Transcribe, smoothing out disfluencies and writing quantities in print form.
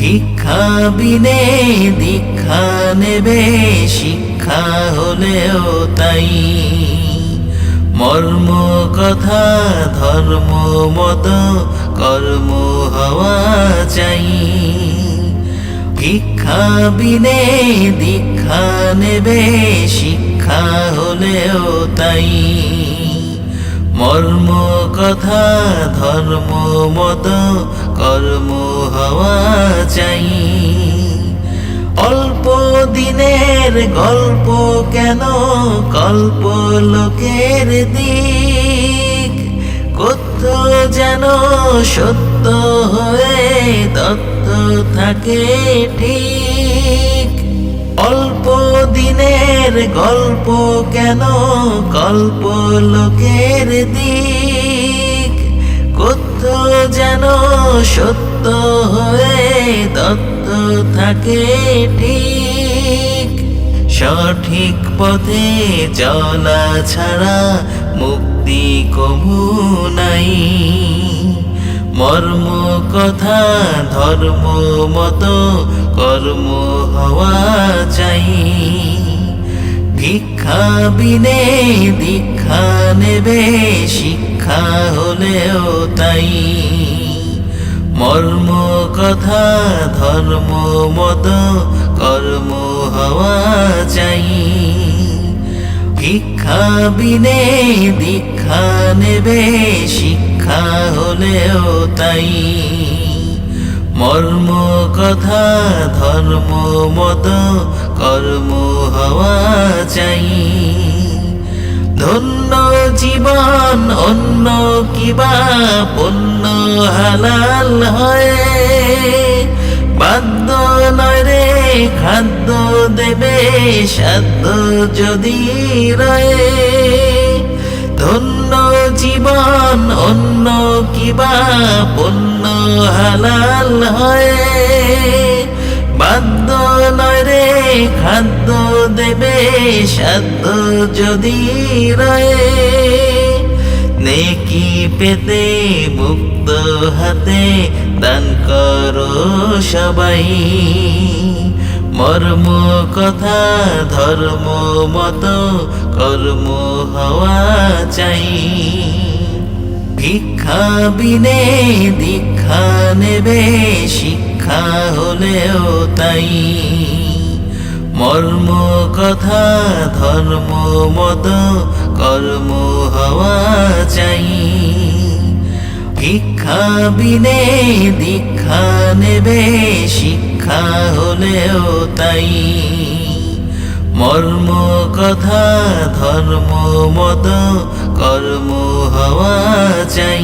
ভিক্ষা বিনে দীক্ষা নেবে, শিক্ষা হলেও তাই। মর্ম কথা ধর্ম মত কর্ম হওয়া চাই। ভিক্ষা বিনে দীক্ষা নেবে, শিক্ষা হলেও তাই। মর্ম কথা ধর্ম মত কর্ম হওয়া চাই। অল্প দিনের গল্প কেন কল্প লোকের দিক, কথ্য যেন সত্য হয়ে তথ্য থাকে ঠিক। অল্প দিনের গল্প কেন কল্প লোকের দিক, কথ্য যেন সত্য হয়ে তথ্য থাকে ঠিক। সঠিক পথে চলা ছাড়া মুক্তি কভু নাই। মর্ম কথা ধর্ম মত কর্ম হওয়া চাই। ভিক্ষা বিনে দীক্ষা নেবে, শিক্ষা হলেও তাই। মর্ম কথা ধর্ম মত কর্ম হওয়া চাই। ভিক্ষা বিনে দীক্ষা নেবে, শিক্ষা হলেও তাই। মর্ম কথা ধর্ম মত কর্ম হওয়া চাই। ধন্য জীবন অন্য কিবা পণ্য হালাল হয়, বাধ্য নয় রে খাদ্য দেবে সাধ্য যদি রয়ে। ধন্য জীবন অন্য কিবা পণ্য হালাল হয়, বাধ্য নয় রে খাদ্য দেবে সাধ্য যদি রয়ে। নেকি পেতে মুক্ত হাতে দান করো সবাই। মর্ম কথা ধর্ম মত কর্ম হওয়া চাই। ভিক্ষা বিনে দীক্ষা নেবে, শিক্ষা হলেও তাই। মর্ম কথা ধর্ম মত কর্ম হওয়া চাই। ভিক্ষা বিনে দীক্ষা নেবে, শিক্ষা হলেও তাই। মর্ম কথা ধর্ম মত কর্ম হওয়া চাই।